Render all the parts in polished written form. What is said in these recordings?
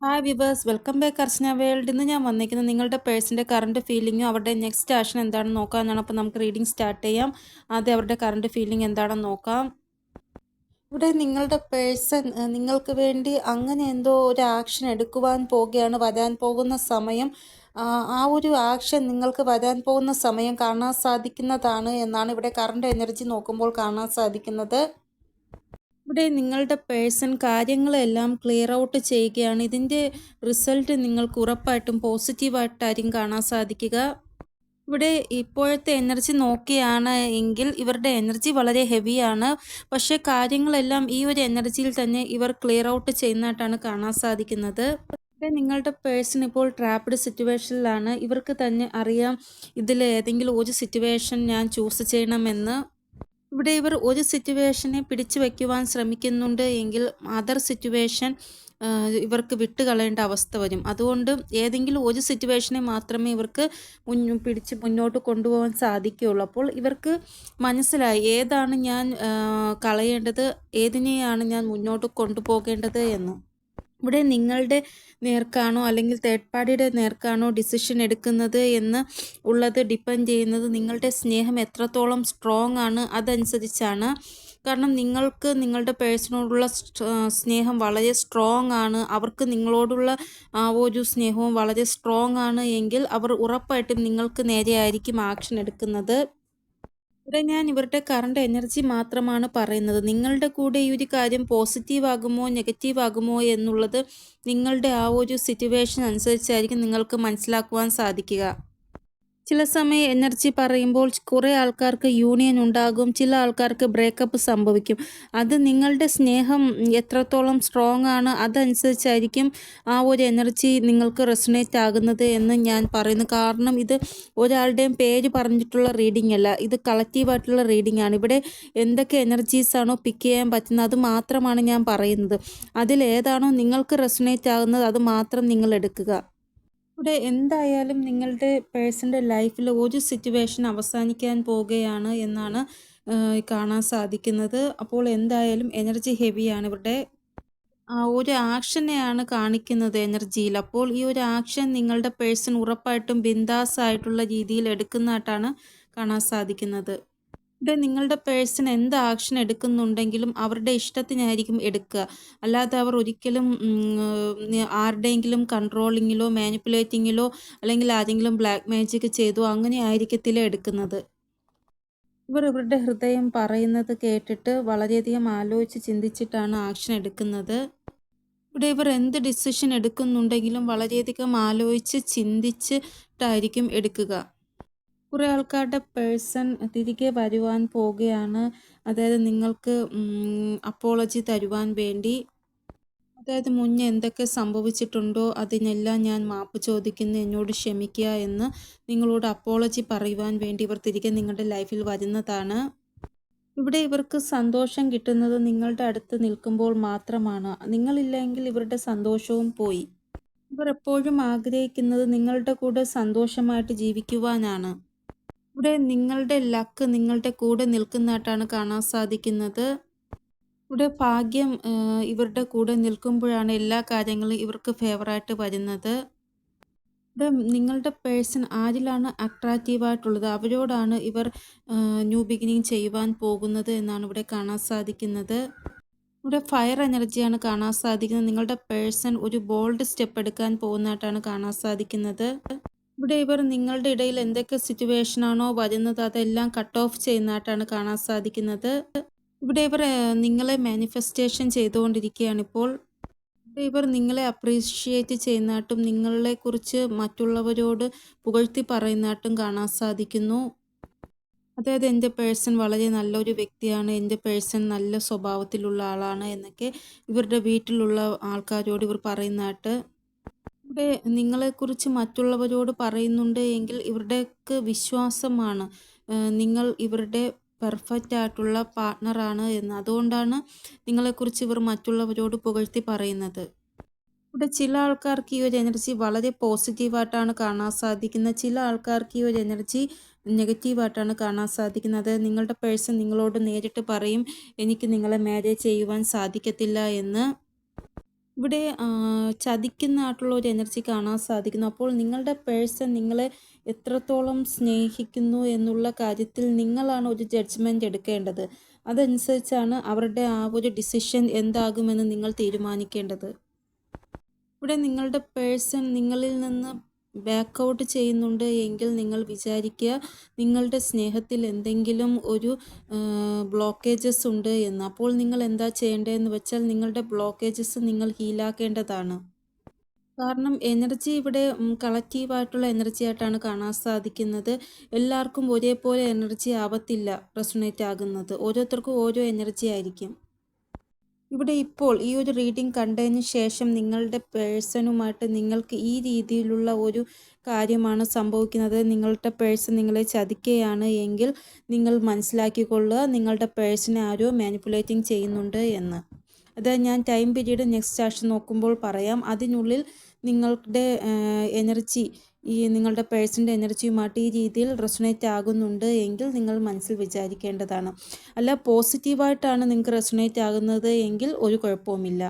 Hi viewers, welcome back അർച്ചന world. ഇന്ന് ഞാൻ വന്നിരിക്കുന്നത് നിങ്ങളുടെ പേഴ്സൻ്റെ കറണ്ട് ഫീലിങ്ങും അവരുടെ നെക്സ്റ്റ് ആക്ഷൻ എന്താണെന്ന് നോക്കാമെന്നാണ്. അപ്പോൾ നമുക്ക് റീഡിംഗ് സ്റ്റാർട്ട് ചെയ്യാം. ആദ്യം അവരുടെ കറണ്ട് ഫീലിംഗ് എന്താണെന്ന് നോക്കാം. ഇവിടെ നിങ്ങളുടെ പേഴ്സൺ നിങ്ങൾക്ക് വേണ്ടി അങ്ങനെ എന്തോ ഒരു ആക്ഷൻ എടുക്കുവാൻ പോകുകയാണ്. വരാൻ പോകുന്ന സമയം, ആ ഒരു ആക്ഷൻ നിങ്ങൾക്ക് വരാൻ പോകുന്ന സമയം കാണാൻ സാധിക്കുന്നതാണ് എന്നാണ് ഇവിടെ കറണ്ട് എനർജി നോക്കുമ്പോൾ കാണാൻ സാധിക്കുന്നത്. ഇവിടെ നിങ്ങളുടെ പേഴ്സൺ കാര്യങ്ങളെല്ലാം ക്ലിയർ ഔട്ട് ചെയ്യുകയാണ്. ഇതിൻ്റെ റിസൾട്ട് നിങ്ങൾക്ക് ഉറപ്പായിട്ടും പോസിറ്റീവായിട്ടായിരിക്കും കാണാൻ സാധിക്കുക. ഇവിടെ ഇപ്പോഴത്തെ എനർജി നോക്കുകയാണ് എങ്കിൽ ഇവരുടെ എനർജി വളരെ ഹെവിയാണ്. പക്ഷേ കാര്യങ്ങളെല്ലാം ഈ ഒരു എനർജിയിൽ തന്നെ ഇവർ ക്ലിയർ ഔട്ട് ചെയ്യുന്നതായിട്ടാണ് കാണാൻ സാധിക്കുന്നത്. ഇവിടെ നിങ്ങളുടെ പേഴ്സൺ ഇപ്പോൾ ട്രാപ്ഡ് സിറ്റുവേഷനിലാണ്. ഇവർക്ക് തന്നെ അറിയാം ഇതിൽ ഏതെങ്കിലും ഒരു സിറ്റുവേഷൻ ഞാൻ ചൂസ് ചെയ്യണമെന്ന്. ഇവിടെ ഇവർ ഒരു സിറ്റുവേഷനെ പിടിച്ചു വയ്ക്കുവാൻ ശ്രമിക്കുന്നുണ്ട് എങ്കിൽ അതർ സിറ്റുവേഷൻ ഇവർക്ക് വിട്ടുകളയേണ്ട അവസ്ഥ വരും. അതുകൊണ്ട് ഏതെങ്കിലും ഒരു സിറ്റുവേഷനെ മാത്രമേ ഇവർക്ക് പിടിച്ച് മുന്നോട്ട് കൊണ്ടുപോകാൻ സാധിക്കുകയുള്ളൂ. അപ്പോൾ ഇവർക്ക് മനസ്സിലായി ഏതാണ് ഞാൻ കളയേണ്ടത്, ഏതിനെയാണ് ഞാൻ മുന്നോട്ട് കൊണ്ടുപോകേണ്ടത് എന്ന്. ഇവിടെ നിങ്ങളുടെ നേർക്കാണോ അല്ലെങ്കിൽ തേർഡ് പാർട്ടിയുടെ നേർക്കാണോ ഡിസിഷൻ എടുക്കുന്നത് എന്ന് ഉള്ളത് ഡിപ്പെൻഡ് ചെയ്യുന്നത് നിങ്ങളുടെ സ്നേഹം എത്രത്തോളം സ്ട്രോങ് ആണ് അതനുസരിച്ചാണ്. കാരണം നിങ്ങൾക്ക് നിങ്ങളുടെ പേഴ്സണോടുള്ള സ്നേഹം വളരെ സ്ട്രോങ് ആണ്, അവർക്ക് നിങ്ങളോടുള്ള ഒരു സ്നേഹവും വളരെ സ്ട്രോങ് ആണ് എങ്കിൽ അവർ ഉറപ്പായിട്ടും നിങ്ങൾക്ക് നേരെയായിരിക്കും ആക്ഷൻ എടുക്കുന്നത്. ഇവിടെ ഞാൻ ഇവരുടെ കറണ്ട് എനർജി മാത്രമാണ് പറയുന്നത്. നിങ്ങളുടെ കൂടെ ഈ ഒരു കാര്യം പോസിറ്റീവ് ആകുമോ നെഗറ്റീവ് ആകുമോ എന്നുള്ളത് നിങ്ങളുടെ ആ ഒരു സിറ്റുവേഷൻ അനുസരിച്ചായിരിക്കും നിങ്ങൾക്ക് മനസ്സിലാക്കുവാൻ സാധിക്കുക. ചില സമയം എനർജി പറയുമ്പോൾ കുറേ ആൾക്കാർക്ക് യൂണിയൻ ഉണ്ടാകും, ചില ആൾക്കാർക്ക് ബ്രേക്കപ്പ് സംഭവിക്കും. അത് നിങ്ങളുടെ സ്നേഹം എത്രത്തോളം സ്ട്രോങ് ആണ് അതനുസരിച്ചായിരിക്കും ആ ഒരു എനർജി നിങ്ങൾക്ക് റെസൊണേറ്റ് ആകുന്നത് എന്ന് ഞാൻ പറയുന്നു. കാരണം ഇത് ഒരാളുടെയും പേര് പറഞ്ഞിട്ടുള്ള റീഡിംഗ് അല്ല, ഇത് കളക്റ്റീവായിട്ടുള്ള റീഡിംഗ് ആണ്. ഇവിടെ എന്തൊക്കെ എനർജീസാണോ പിക്ക് ചെയ്യാൻ പറ്റുന്നത് അത് മാത്രമാണ് ഞാൻ പറയുന്നത്. അതിലേതാണോ നിങ്ങൾക്ക് റെസൊണേറ്റ് ആകുന്നത് അത് മാത്രം നിങ്ങൾ എടുക്കുക. ഇവിടെ എന്തായാലും നിങ്ങളുടെ പേഴ്സൻ്റെ ലൈഫിൽ ഒരു സിറ്റുവേഷൻ അവസാനിക്കാൻ പോവുകയാണ് എന്നാണ് കാണാൻ സാധിക്കുന്നത്. അപ്പോൾ എന്തായാലും എനർജി ഹെവിയാണ്. ഇവരുടെ ഒരു ആക്ഷനെയാണ് കാണിക്കുന്നത് എനർജിയിൽ. അപ്പോൾ ഈ ഒരു ആക്ഷൻ നിങ്ങളുടെ പേഴ്സൺ ഉറപ്പായിട്ടും ബിന്ദാസ് ആയിട്ടുള്ള രീതിയിൽ എടുക്കുന്നതായിട്ടാണ് കാണാൻ സാധിക്കുന്നത്. ഇവിടെ നിങ്ങളുടെ പേഴ്സൺ എന്ത് ആക്ഷൻ എടുക്കുന്നുണ്ടെങ്കിലും അവരുടെ ഇഷ്ടത്തിനായിരിക്കും എടുക്കുക. അല്ലാതെ അവർ ഒരിക്കലും ആരുടെയെങ്കിലും കൺട്രോളിങ്ങിലോ മാനിപ്പുലേറ്റിങ്ങിലോ അല്ലെങ്കിൽ ആരെങ്കിലും ബ്ലാക്ക് മാജിക് ചെയ്തോ അങ്ങനെ ആയിരിക്കത്തില്ല എടുക്കുന്നത്. ഇവർ ഇവരുടെ ഹൃദയം പറയുന്നത് കേട്ടിട്ട് വളരെയധികം ആലോചിച്ച് ചിന്തിച്ചിട്ടാണ് ആക്ഷൻ എടുക്കുന്നത്. ഇവിടെ ഇവർ എന്ത് ഡിസിഷൻ എടുക്കുന്നുണ്ടെങ്കിലും വളരെയധികം ആലോചിച്ച് ചിന്തിച്ചിട്ടായിരിക്കും എടുക്കുക. കുറേ ആൾക്കാരുടെ പേഴ്സൺ തിരികെ വരുവാൻ പോവുകയാണ്. അതായത് നിങ്ങൾക്ക് അപ്പോളജി തരുവാൻ വേണ്ടി. അതായത് മുന്നേ എന്തൊക്കെ സംഭവിച്ചിട്ടുണ്ടോ അതിനെല്ലാം ഞാൻ മാപ്പ് ചോദിക്കുന്നു, എന്നോട് ക്ഷമിക്കുക എന്ന് നിങ്ങളോട് അപ്പോളജി പറയുവാൻ വേണ്ടി ഇവർ തിരികെ നിങ്ങളുടെ ലൈഫിൽ വരുന്നതാണ്. ഇവിടെ ഇവർക്ക് സന്തോഷം കിട്ടുന്നത് നിങ്ങളുടെ അടുത്ത് നിൽക്കുമ്പോൾ മാത്രമാണ്. നിങ്ങളില്ലെങ്കിൽ ഇവരുടെ സന്തോഷവും പോയി. ഇവർ എപ്പോഴും ആഗ്രഹിക്കുന്നത് നിങ്ങളുടെ കൂടെ സന്തോഷമായിട്ട് ജീവിക്കുവാനാണ്. ഇവിടെ നിങ്ങളുടെ ലക്ക് നിങ്ങളുടെ കൂടെ നിൽക്കുന്നതായിട്ടാണ് കാണാൻ സാധിക്കുന്നത്. ഇവിടെ ഭാഗ്യം ഇവരുടെ കൂടെ നിൽക്കുമ്പോഴാണ് എല്ലാ കാര്യങ്ങളും ഇവർക്ക് ഫേവറായിട്ട് വരുന്നത്. ഇവിടെ നിങ്ങളുടെ പേഴ്സൺ ആരിലാണ് അട്രാക്റ്റീവായിട്ടുള്ളത് അവരോടാണ് ഇവർ ന്യൂ ബിഗിനിങ് ചെയ്യുവാൻ പോകുന്നത് എന്നാണ് ഇവിടെ കാണാൻ സാധിക്കുന്നത്. ഇവിടെ ഫയർ എനർജിയാണ് കാണാൻ സാധിക്കുന്നത്. നിങ്ങളുടെ പേഴ്സൺ ഒരു ബോൾഡ് സ്റ്റെപ്പ് എടുക്കാൻ പോകുന്നതായിട്ടാണ് കാണാൻ സാധിക്കുന്നത്. ഇവിടെ ഇവർ നിങ്ങളുടെ ഇടയിൽ എന്തൊക്കെ സിറ്റുവേഷനാണോ വരുന്നത് അതെല്ലാം കട്ട് ഓഫ് ചെയ്യുന്നതായിട്ടാണ് കാണാൻ സാധിക്കുന്നത്. ഇവിടെ ഇവർ നിങ്ങളെ മാനിഫെസ്റ്റേഷൻ ചെയ്തുകൊണ്ടിരിക്കുകയാണ് ഇപ്പോൾ. ഇവിടെ ഇവർ നിങ്ങളെ അപ്രീഷിയേറ്റ് ചെയ്യുന്നതായിട്ടും നിങ്ങളെക്കുറിച്ച് മറ്റുള്ളവരോട് പുകഴ്ത്തി പറയുന്നതായിട്ടും കാണാൻ സാധിക്കുന്നു. അതായത് എൻ്റെ പേഴ്സൺ വളരെ നല്ലൊരു വ്യക്തിയാണ്, എൻ്റെ പേഴ്സൺ നല്ല സ്വഭാവത്തിലുള്ള ആളാണ് എന്നൊക്കെ ഇവരുടെ വീട്ടിലുള്ള ആൾക്കാരോട് ഇവർ പറയുന്നതായിട്ട്. ഇവിടെ നിങ്ങളെക്കുറിച്ച് മറ്റുള്ളവരോട് പറയുന്നുണ്ട് എങ്കിൽ ഇവരുടെയൊക്കെ വിശ്വാസമാണ് നിങ്ങൾ ഇവരുടെ പെർഫെക്റ്റ് ആയിട്ടുള്ള പാർട്ട്ണറാണ് എന്ന്. അതുകൊണ്ടാണ് നിങ്ങളെക്കുറിച്ച് ഇവർ മറ്റുള്ളവരോട് പുകഴ്ത്തി പറയുന്നത്. ഇവിടെ ചില ആൾക്കാർക്ക് ഈ ഒരു എനർജി വളരെ പോസിറ്റീവായിട്ടാണ് കാണാൻ സാധിക്കുന്നത്, ചില ആൾക്കാർക്ക് ഈ ഒരു എനർജി നെഗറ്റീവായിട്ടാണ് കാണാൻ സാധിക്കുന്നത്. നിങ്ങളുടെ പേഴ്സൺ നിങ്ങളോട് നേരിട്ട് പറയും എനിക്ക് നിങ്ങളെ മാരേജ് ചെയ്യുവാൻ സാധിക്കത്തില്ല എന്ന്. ഇവിടെ ചതിക്കുന്നതായിട്ടുള്ള ഒരു എനർജി കാണാൻ സാധിക്കുന്നു. അപ്പോൾ നിങ്ങളുടെ പേഴ്സൺ നിങ്ങളെ എത്രത്തോളം സ്നേഹിക്കുന്നു എന്നുള്ള കാര്യത്തിൽ നിങ്ങളാണ് ഒരു ജഡ്ജ്മെൻ്റ് എടുക്കേണ്ടത്. അതനുസരിച്ചാണ് അവരുടെ ആ ഒരു ഡിസിഷൻ എന്താകുമെന്ന് നിങ്ങൾ തീരുമാനിക്കേണ്ടത്. ഇവിടെ നിങ്ങളുടെ പേഴ്സൺ നിങ്ങളിൽ നിന്ന് ബാക്ക് ഔട്ട് ചെയ്യുന്നുണ്ട് എങ്കിൽ നിങ്ങൾ വിചാരിക്കുക നിങ്ങളുടെ സ്നേഹത്തിൽ എന്തെങ്കിലും ഒരു ബ്ലോക്കേജസ് ഉണ്ട് എന്ന്. അപ്പോൾ നിങ്ങൾ എന്താ ചെയ്യേണ്ടതെന്ന് വെച്ചാൽ നിങ്ങളുടെ ബ്ലോക്കേജസ് നിങ്ങൾ ഹീലാക്കേണ്ടതാണ്. കാരണം എനർജി ഇവിടെ കളക്റ്റീവായിട്ടുള്ള എനർജി ആയിട്ടാണ് കാണാൻ സാധിക്കുന്നത്. എല്ലാവർക്കും ഒരേപോലെ എനർജി ആവത്തില്ല റെസൊണേറ്റ് ആകുന്നത്. ഓരോരുത്തർക്കും ഓരോ എനർജി ആയിരിക്കും. ഇവിടെ ഇപ്പോൾ ഈ ഒരു റീഡിംഗ് കണ്ടതിന് ശേഷം നിങ്ങളുടെ പേഴ്സണുമായിട്ട് നിങ്ങൾക്ക് ഈ രീതിയിലുള്ള ഒരു കാര്യമാണ് സംഭവിക്കുന്നത്. നിങ്ങളുടെ പേഴ്സൺ നിങ്ങളെ ചതിക്കുകയാണ് എങ്കിൽ നിങ്ങൾ മനസ്സിലാക്കിക്കൊള്ളുക നിങ്ങളുടെ പേഴ്സണെ ആരോ മാനിപ്പുലേറ്റിംഗ് ചെയ്യുന്നുണ്ട് എന്ന്. അത് ഞാൻ ടൈം പീരീഡ് നെക്സ്റ്റ് ആഴ്ച നോക്കുമ്പോൾ പറയാം. അതിനുള്ളിൽ നിങ്ങളുടെ എനർജി ഈ നിങ്ങളുടെ പേഴ്സൻ്റെ എനർജിയുമായിട്ട് ഈ രീതിയിൽ റെസൊണേറ്റ് ആകുന്നുണ്ട് എങ്കിൽ നിങ്ങൾ മനസ്സിൽ വിചാരിക്കേണ്ടതാണ്. അല്ല പോസിറ്റീവായിട്ടാണ് നിങ്ങൾക്ക് റെസൊണേറ്റ് ആകുന്നത് എങ്കിൽ ഒരു കുഴപ്പവുമില്ല.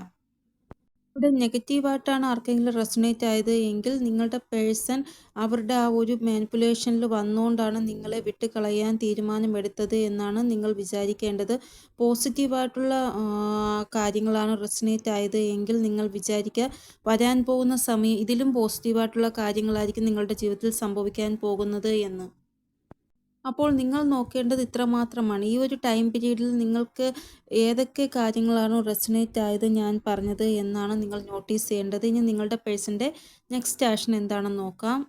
ഇവിടെ നെഗറ്റീവായിട്ടാണ് ആർക്കെങ്കിലും റെസൊണേറ്റ് ആയത് എങ്കിൽ നിങ്ങളുടെ പേഴ്സൺ അവരുടെ ആ ഒരു മാനിപ്പുലേഷനിൽ വന്നുകൊണ്ടാണ് നിങ്ങളെ വിട്ട് കളയാൻ തീരുമാനമെടുത്തത് എന്നാണ് നിങ്ങൾ വിചാരിക്കേണ്ടത്. പോസിറ്റീവായിട്ടുള്ള കാര്യങ്ങളാണ് റെസൊണേറ്റ് ആയത് എങ്കിൽ നിങ്ങൾ വിചാരിക്കുക വരാൻ പോകുന്ന സമയം ഇതിലും പോസിറ്റീവായിട്ടുള്ള കാര്യങ്ങളായിരിക്കും നിങ്ങളുടെ ജീവിതത്തിൽ സംഭവിക്കാൻ പോകുന്നത് എന്ന്. അപ്പോൾ നിങ്ങൾ നോക്കേണ്ടത് ഇത്ര മാത്രമാണ്. ഈ ഒരു ടൈം പീരീഡിൽ നിങ്ങൾക്ക് ഏതൊക്കെ കാര്യങ്ങളാണോ റെസൊണേറ്റ് ആയത് ഞാൻ പറഞ്ഞത് എന്നാണ് നിങ്ങൾ നോട്ടീസ് ചെയ്യേണ്ടത്. ഇനി നിങ്ങളുടെ പേഴ്സൻ്റെ നെക്സ്റ്റ് ആക്ഷൻ എന്താണെന്ന് നോക്കാം.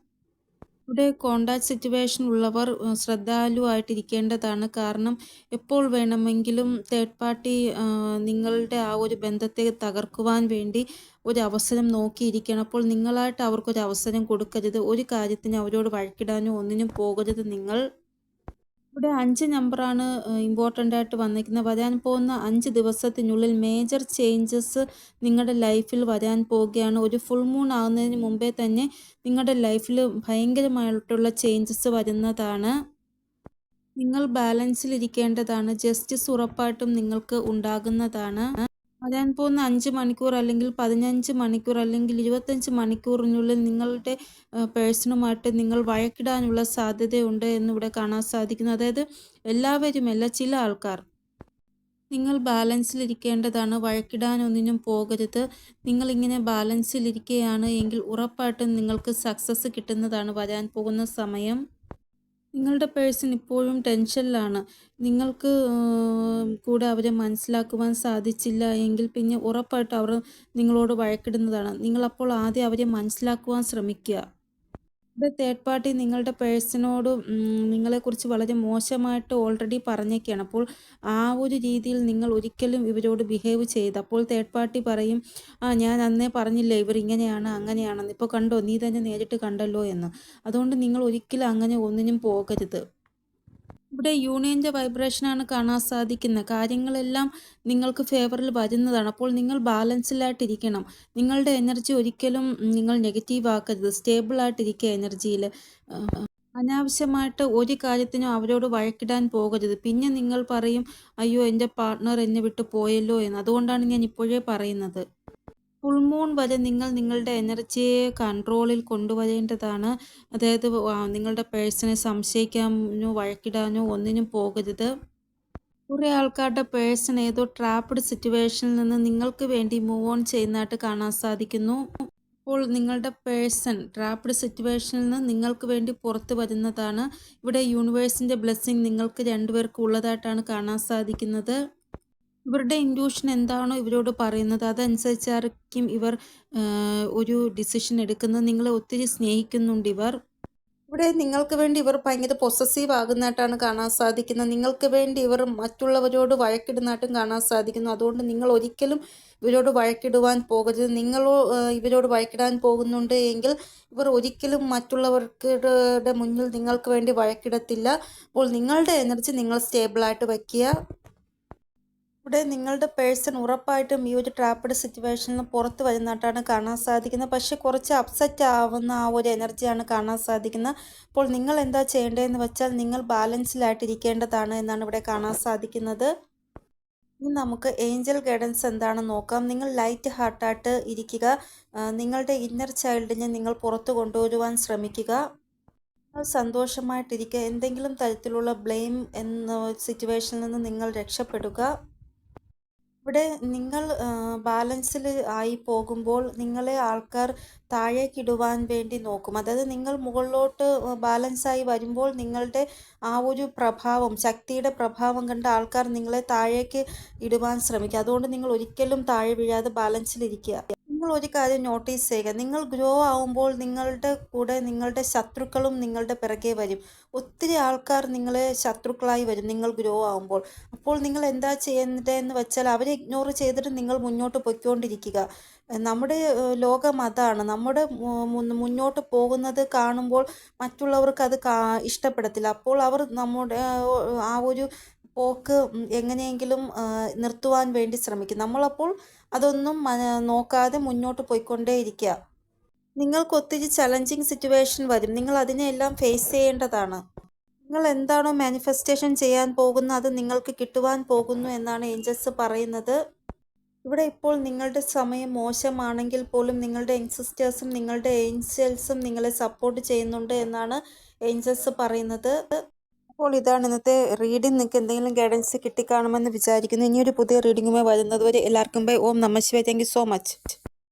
ഇവിടെ കോണ്ടാക്ട് സിറ്റുവേഷൻ ഉള്ളവർ ശ്രദ്ധാലുവായിട്ടിരിക്കേണ്ടതാണ്. കാരണം എപ്പോൾ വേണമെങ്കിലും തേർഡ് പാർട്ടി നിങ്ങളുടെ ആ ഒരു ബന്ധത്തെ തകർക്കുവാൻ വേണ്ടി ഒരു അവസരം നോക്കിയിരിക്കണം. അപ്പോൾ നിങ്ങളായിട്ട് അവർക്കൊരു അവസരം കൊടുക്കരുത്. ഒരു കാര്യത്തിന് അവരോട് വഴക്കിടാനോ ഒന്നിനും പോകരുത് നിങ്ങൾ. ഇവിടെ 5 നമ്പറാണ് ഇമ്പോർട്ടൻ്റ് ആയിട്ട് വന്നിരിക്കുന്നത്. വരാൻ പോകുന്ന 5 ദിവസത്തിനുള്ളിൽ മേജർ ചേഞ്ചസ് നിങ്ങളുടെ ലൈഫിൽ വരാൻ പോവുകയാണ്. ഒരു ഫുൾ മൂൺ ആകുന്നതിന് മുമ്പേ തന്നെ നിങ്ങളുടെ ലൈഫിൽ ഭയങ്കരമായിട്ടുള്ള ചേഞ്ചസ് വരുന്നതാണ്. നിങ്ങൾ ബാലൻസിലിരിക്കേണ്ടതാണ്. ജസ്റ്റിസ് ഉറപ്പായിട്ടും നിങ്ങൾക്ക് ഉണ്ടാകുന്നതാണ്. വരാൻ പോകുന്ന 5 മണിക്കൂർ അല്ലെങ്കിൽ 15 മണിക്കൂർ അല്ലെങ്കിൽ 25 മണിക്കൂറിനുള്ളിൽ നിങ്ങളുടെ പേഴ്സണുമായിട്ട് നിങ്ങൾ വഴക്കിടാനുള്ള സാധ്യതയുണ്ട് എന്നിവിടെ കാണാൻ സാധിക്കുന്നു. അതായത് എല്ലാവരുമല്ല, ചില ആൾക്കാർ. നിങ്ങൾ ബാലൻസിലിരിക്കേണ്ടതാണ്. വഴക്കിടാനൊന്നിനും പോകരുത്. നിങ്ങളിങ്ങനെ ബാലൻസിലിരിക്കുകയാണ് എങ്കിൽ ഉറപ്പായിട്ടും നിങ്ങൾക്ക് സക്സസ് കിട്ടുന്നതാണ് വരാൻ പോകുന്ന സമയം. നിങ്ങളുടെ പേഴ്സൺ ഇപ്പോഴും ടെൻഷനിലാണ്. നിങ്ങൾക്ക് കൂടെ അവരെ മനസ്സിലാക്കുവാൻ സാധിച്ചില്ല എങ്കിൽ പിന്നെ ഉറപ്പായിട്ടും അവർ നിങ്ങളോട് വഴക്കിടുന്നതാണ്. നിങ്ങളപ്പോൾ ആദ്യം അവരെ മനസ്സിലാക്കുവാൻ ശ്രമിക്കുക. ഇവിടെ തേർഡ് പാർട്ടി നിങ്ങളുടെ പേഴ്സണോട് നിങ്ങളെക്കുറിച്ച് വളരെ മോശമായിട്ട് ഓൾറെഡി പറഞ്ഞേക്കാണ്. അപ്പോൾ ആ ഒരു രീതിയിൽ നിങ്ങൾ ഒരിക്കലും ഇവരോട് ബിഹേവ് ചെയ്ത് അപ്പോൾ തേർഡ് പാർട്ടി പറയും ഞാൻ അന്നേ പറഞ്ഞില്ലേ ഇവർ ഇങ്ങനെയാണ് അങ്ങനെയാണെന്ന്. ഇപ്പോൾ കണ്ടോ, നീ തന്നെ നേരിട്ട് കണ്ടല്ലോ എന്ന്. അതുകൊണ്ട് നിങ്ങൾ ഒരിക്കലും അങ്ങനെ ഒന്നിനും പോകരുത്. ഇവിടെ യൂണിയൻ്റെ വൈബ്രേഷനാണ് കാണാൻ സാധിക്കുന്നത്. കാര്യങ്ങളെല്ലാം നിങ്ങൾക്ക് ഫേവറിൽ വരുന്നതാണ്. അപ്പോൾ നിങ്ങൾ ബാലൻസിലായിട്ടിരിക്കണം. നിങ്ങളുടെ എനർജി ഒരിക്കലും നിങ്ങൾ നെഗറ്റീവ് ആക്കരുത്. സ്റ്റേബിളായിട്ടിരിക്കുക എനർജിയിൽ. അനാവശ്യമായിട്ട് ഒരു കാര്യത്തിനും അവരോട് വഴക്കിടാൻ പോകരുത്. പിന്നെ നിങ്ങൾ പറയും അയ്യോ എൻ്റെ പാർട്ട്ണർ എന്നെ വിട്ട് പോയല്ലോ എന്ന്. അതുകൊണ്ടാണ് ഞാൻ ഇപ്പോഴേ പറയുന്നത്. ഫുൾ മൂൺ വരെ നിങ്ങൾ നിങ്ങളുടെ എനർജിയെ കൺട്രോളിൽ കൊണ്ടുവരേണ്ടതാണ്. അതായത് നിങ്ങളുടെ പേഴ്സണെ സംശയിക്കാനോ വഴക്കിടാനോ ഒന്നിനും പോകരുത്. കുറേ ആൾക്കാരുടെ പേഴ്സൺ ഏതോ ട്രാപ്പ്ഡ് സിറ്റുവേഷനിൽ നിന്ന് നിങ്ങൾക്ക് വേണ്ടി മൂവ് ഓൺ ചെയ്യുന്നതായിട്ട് കാണാൻ സാധിക്കുന്നു. അപ്പോൾ നിങ്ങളുടെ പേഴ്സൺ ട്രാപ്പ്ഡ് സിറ്റുവേഷനിൽ നിന്ന് നിങ്ങൾക്ക് വേണ്ടി പുറത്ത് വരുന്നതാണ്. ഇവിടെ യൂണിവേഴ്സിൻ്റെ ബ്ലെസ്സിങ് നിങ്ങൾക്ക് രണ്ടുപേർക്കും ഉള്ളതായിട്ടാണ് കാണാൻ സാധിക്കുന്നത്. ഇവരുടെ ഇൻറ്റ്യൂഷൻ എന്താണോ ഇവരോട് പറയുന്നത് അതനുസരിച്ചായിരിക്കും ഇവർ ഒരു ഡിസിഷൻ എടുക്കുന്നത്. നിങ്ങളെ ഒത്തിരി സ്നേഹിക്കുന്നുണ്ട് ഇവർ. ഇവിടെ നിങ്ങൾക്ക് വേണ്ടി ഇവർ ഭയങ്കര പൊസസീവ് ആകുന്നതായിട്ടാണ് കാണാൻ സാധിക്കുന്നത്. നിങ്ങൾക്ക് വേണ്ടി ഇവർ മറ്റുള്ളവരോട് വഴക്കിടുന്നതായിട്ടും കാണാൻ സാധിക്കുന്നു. അതുകൊണ്ട് നിങ്ങൾ ഒരിക്കലും ഇവരോട് വഴക്കിടുവാൻ പോകരുത്. നിങ്ങളോ ഇവരോട് വഴക്കിടാൻ പോകുന്നുണ്ട് എങ്കിൽ ഇവർ ഒരിക്കലും മറ്റുള്ളവരുടെ മുന്നിൽ നിങ്ങൾക്ക് വേണ്ടി വഴക്കിടത്തില്ല. അപ്പോൾ നിങ്ങളുടെ എനർജി നിങ്ങൾ സ്റ്റേബിളായിട്ട് വയ്ക്കുക. ഇവിടെ നിങ്ങളുടെ പേഴ്സൺ ഉറപ്പായിട്ടും ഈ ഒരു ട്രാപ്പ്ഡ് സിറ്റുവേഷനിൽ പുറത്ത് വരുന്നതായിട്ടാണ് കാണാൻ സാധിക്കുന്നത്. പക്ഷേ കുറച്ച് അപ്സെറ്റ് ആവുന്ന ആ ഒരു എനർജിയാണ് കാണാൻ സാധിക്കുന്നത്. അപ്പോൾ നിങ്ങൾ എന്താ ചെയ്യേണ്ടതെന്ന് വെച്ചാൽ നിങ്ങൾ ബാലൻസിലായിട്ടിരിക്കേണ്ടതാണ് എന്നാണ് ഇവിടെ കാണാൻ സാധിക്കുന്നത്. ഇനി നമുക്ക് ഏഞ്ചൽ ഗൈഡൻസ് എന്താണെന്ന് നോക്കാം. നിങ്ങൾ ലൈറ്റ് ഹാർട്ടായിട്ട് ഇരിക്കുക. നിങ്ങളുടെ ഇന്നർ ചൈൽഡിനെ നിങ്ങൾ പുറത്തു കൊണ്ടുവരുവാൻ ശ്രമിക്കുക. നിങ്ങൾ സന്തോഷമായിട്ടിരിക്കുക. എന്തെങ്കിലും തരത്തിലുള്ള ബ്ലെയിം എന്ന സിറ്റുവേഷനിൽ നിന്ന് നിങ്ങൾ രക്ഷപ്പെടുക. ഇവിടെ നിങ്ങൾ ബാലൻസിൽ ആയി പോകുമ്പോൾ നിങ്ങളെ ആൾക്കാർ താഴേക്കിടുവാൻ വേണ്ടി നോക്കും. അതായത് നിങ്ങൾ മുകളിലോട്ട് ബാലൻസായി വരുമ്പോൾ നിങ്ങളുടെ ആ ഒരു പ്രഭാവം, ശക്തിയുടെ പ്രഭാവം കണ്ട് ആൾക്കാർ നിങ്ങളെ താഴേക്ക് ഇടുവാൻ ശ്രമിക്കും. അതുകൊണ്ട് നിങ്ങൾ ഒരിക്കലും താഴെ വീഴാതെ ബാലൻസിലിരിക്കുക. നിങ്ങൾ ഒരു കാര്യം നോട്ടീസ് ചെയ്യുക. നിങ്ങൾ ഗ്രോ ആവുമ്പോൾ നിങ്ങളുടെ കൂടെ നിങ്ങളുടെ ശത്രുക്കളും നിങ്ങളുടെ പിറകെ വരും. ഒത്തിരി ആൾക്കാർ നിങ്ങളെ ശത്രുക്കളായി വരും നിങ്ങൾ ഗ്രോ ആവുമ്പോൾ. അപ്പോൾ നിങ്ങൾ എന്താ ചെയ്യേണ്ടതെന്ന് വെച്ചാൽ അവരെ ഇഗ്നോർ ചെയ്തിട്ട് നിങ്ങൾ മുന്നോട്ട് പൊയ്ക്കൊണ്ടിരിക്കുക. നമ്മുടെ ലോകം അതാണ്. നമ്മുടെ മുന്നോട്ട് പോകുന്നത് കാണുമ്പോൾ മറ്റുള്ളവർക്ക് അത് ഇഷ്ടപ്പെടത്തില്ല. അപ്പോൾ അവർ നമ്മുടെ ആ ഒരു പോക്ക് എങ്ങനെയെങ്കിലും നിർത്തുവാൻ വേണ്ടി ശ്രമിക്കും. നമ്മളപ്പോൾ അതൊന്നും നോക്കാതെ മുന്നോട്ട് പോയിക്കൊണ്ടേയിരിക്കുക. നിങ്ങൾക്ക് ഒത്തിരി ചലഞ്ചിങ് സിറ്റുവേഷൻ വരും. നിങ്ങൾ അതിനെയെല്ലാം ഫേസ് ചെയ്യേണ്ടതാണ്. നിങ്ങൾ എന്താണോ മാനിഫെസ്റ്റേഷൻ ചെയ്യാൻ പോകുന്നത് അത് നിങ്ങൾക്ക് കിട്ടുവാൻ പോകുന്നു എന്നാണ് ഏഞ്ചൽസ് പറയുന്നത്. ഇവിടെ ഇപ്പോൾ നിങ്ങളുടെ സമയം മോശമാണെങ്കിൽ പോലും നിങ്ങളുടെ എൻസിസ്റ്റേഴ്സും നിങ്ങളുടെ ഏഞ്ചൽസും നിങ്ങളെ സപ്പോർട്ട് ചെയ്യുന്നുണ്ട് എന്നാണ് ഏഞ്ചൽസ് പറയുന്നത്. അപ്പോൾ ഇതാണ് ഇന്നത്തെ റീഡിംഗ്. നിങ്ങൾക്ക് എന്തെങ്കിലും ഗൈഡൻസ് കിട്ടിക്കാണുമെന്ന് വിചാരിക്കുന്നു. ഇനിയൊരു പുതിയ റീഡിങ്ങുമായി വരുന്നതുവരെ എല്ലാവർക്കും ബൈ. ഓം നമഃ ശിവായ. Thank you so much.